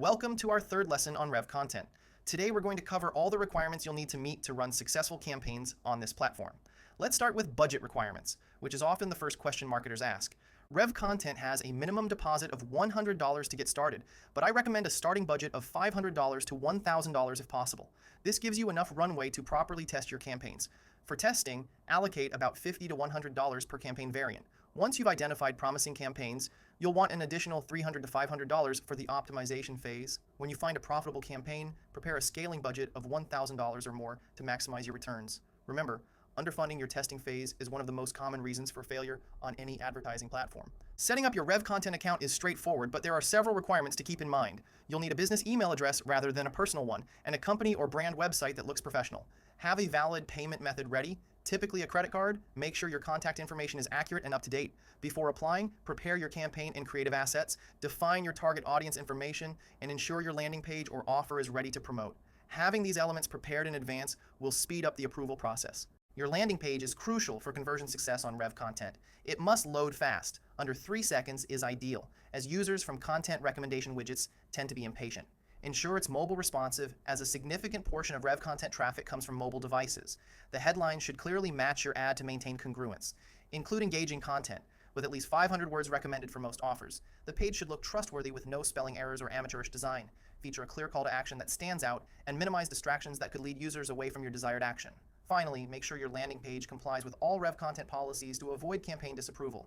Welcome to our third lesson on Rev Content. Today we're going to cover all the requirements you'll need to meet to run successful campaigns on this platform. Let's start with budget requirements, which is often the first question marketers ask. Rev Content has a minimum deposit of $100 to get started, but I recommend a starting budget of $500 to $1,000 if possible. This gives you enough runway to properly test your campaigns. For testing, allocate about $50 to $100 per campaign variant. Once you've identified promising campaigns, you'll want an additional $300 to $500 for the optimization phase. When you find a profitable campaign, prepare a scaling budget of $1,000 or more to maximize your returns. Remember, underfunding your testing phase is one of the most common reasons for failure on any advertising platform. Setting up your Rev Content account is straightforward, but there are several requirements to keep in mind. You'll need a business email address rather than a personal one, and a company or brand website that looks professional. Have a valid payment method ready, typically a credit card. Make sure your contact information is accurate and up to date. Before applying, prepare your campaign and creative assets, define your target audience information, and ensure your landing page or offer is ready to promote. Having these elements prepared in advance will speed up the approval process. Your landing page is crucial for conversion success on Rev Content. It must load fast. Under 3 seconds is ideal, as users from content recommendation widgets tend to be impatient. Ensure it's mobile responsive, as a significant portion of Rev Content traffic comes from mobile devices. The headline should clearly match your ad to maintain congruence. Include engaging content, with at least 500 words recommended for most offers. The page should look trustworthy with no spelling errors or amateurish design. Feature a clear call to action that stands out, and minimize distractions that could lead users away from your desired action. Finally, make sure your landing page complies with all Rev Content policies to avoid campaign disapproval.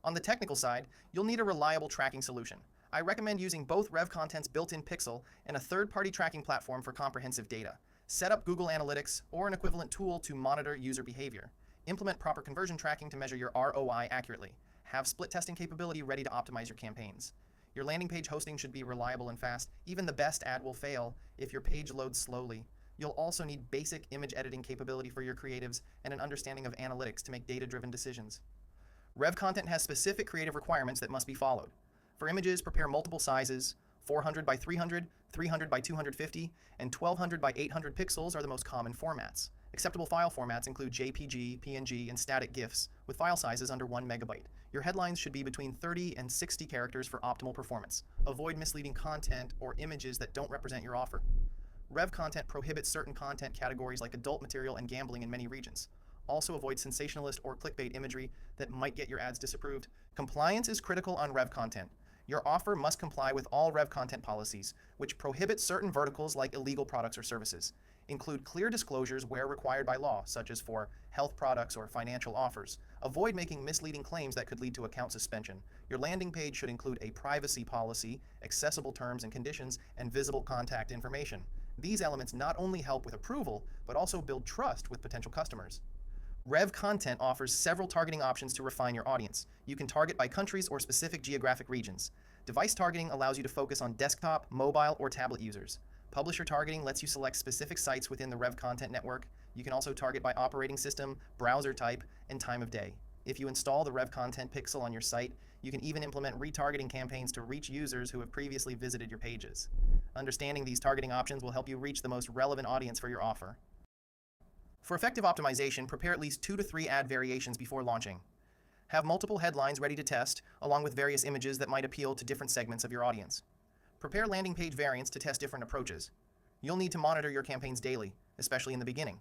On the technical side, you'll need a reliable tracking solution. I recommend using both Rev Content's built-in Pixel and a third-party tracking platform for comprehensive data. Set up Google Analytics or an equivalent tool to monitor user behavior. Implement proper conversion tracking to measure your ROI accurately. Have split testing capability ready to optimize your campaigns. Your landing page hosting should be reliable and fast. Even the best ad will fail if your page loads slowly. You'll also need basic image editing capability for your creatives and an understanding of analytics to make data-driven decisions. Rev Content has specific creative requirements that must be followed. For images, prepare multiple sizes. 400 by 300, 300 by 250, and 1200 by 800 pixels are the most common formats. Acceptable file formats include JPG, PNG, and static GIFs, with file sizes under 1 megabyte. Your headlines should be between 30 and 60 characters for optimal performance. Avoid misleading content or images that don't represent your offer. Rev Content prohibits certain content categories like adult material and gambling in many regions. Also avoid sensationalist or clickbait imagery that might get your ads disapproved. Compliance is critical on Rev Content. Your offer must comply with all Rev Content policies, which prohibit certain verticals like illegal products or services. Include clear disclosures where required by law, such as for health products or financial offers. Avoid making misleading claims that could lead to account suspension. Your landing page should include a privacy policy, accessible terms and conditions, and visible contact information. These elements not only help with approval, but also build trust with potential customers. Rev Content offers several targeting options to refine your audience. You can target by countries or specific geographic regions. Device targeting allows you to focus on desktop, mobile, or tablet users. Publisher targeting lets you select specific sites within the Rev Content network. You can also target by operating system, browser type, and time of day. If you install the Rev Content Pixel on your site, you can even implement retargeting campaigns to reach users who have previously visited your pages. Understanding these targeting options will help you reach the most relevant audience for your offer. For effective optimization, prepare at least 2 to 3 ad variations before launching. Have multiple headlines ready to test, along with various images that might appeal to different segments of your audience. Prepare landing page variants to test different approaches. You'll need to monitor your campaigns daily, especially in the beginning.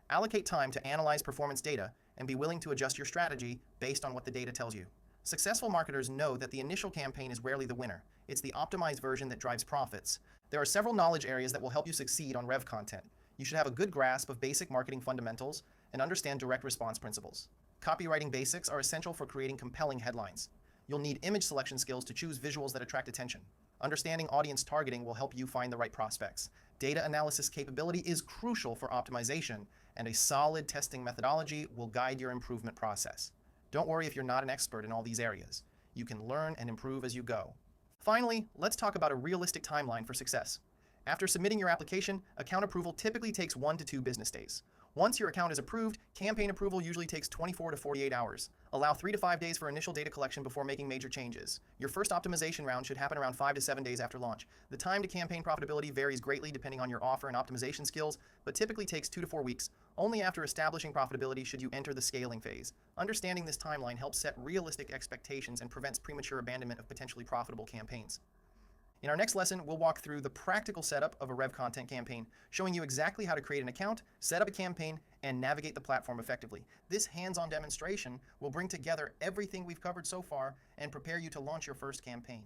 Allocate time to analyze performance data and be willing to adjust your strategy based on what the data tells you. Successful marketers know that the initial campaign is rarely the winner. It's the optimized version that drives profits. There are several knowledge areas that will help you succeed on Rev Content. You should have a good grasp of basic marketing fundamentals and understand direct response principles. Copywriting basics are essential for creating compelling headlines. You'll need image selection skills to choose visuals that attract attention. Understanding audience targeting will help you find the right prospects. Data analysis capability is crucial for optimization, and a solid testing methodology will guide your improvement process. Don't worry if you're not an expert in all these areas. You can learn and improve as you go. Finally, let's talk about a realistic timeline for success. After submitting your application, account approval typically takes 1 to 2 business days. Once your account is approved, campaign approval usually takes 24 to 48 hours. Allow 3 to 5 days for initial data collection before making major changes. Your first optimization round should happen around 5 to 7 days after launch. The time to campaign profitability varies greatly depending on your offer and optimization skills, but typically takes 2 to 4 weeks. Only after establishing profitability should you enter the scaling phase. Understanding this timeline helps set realistic expectations and prevents premature abandonment of potentially profitable campaigns. In our next lesson, we'll walk through the practical setup of a Rev Content campaign, showing you exactly how to create an account, set up a campaign, and navigate the platform effectively. This hands-on demonstration will bring together everything we've covered so far and prepare you to launch your first campaign.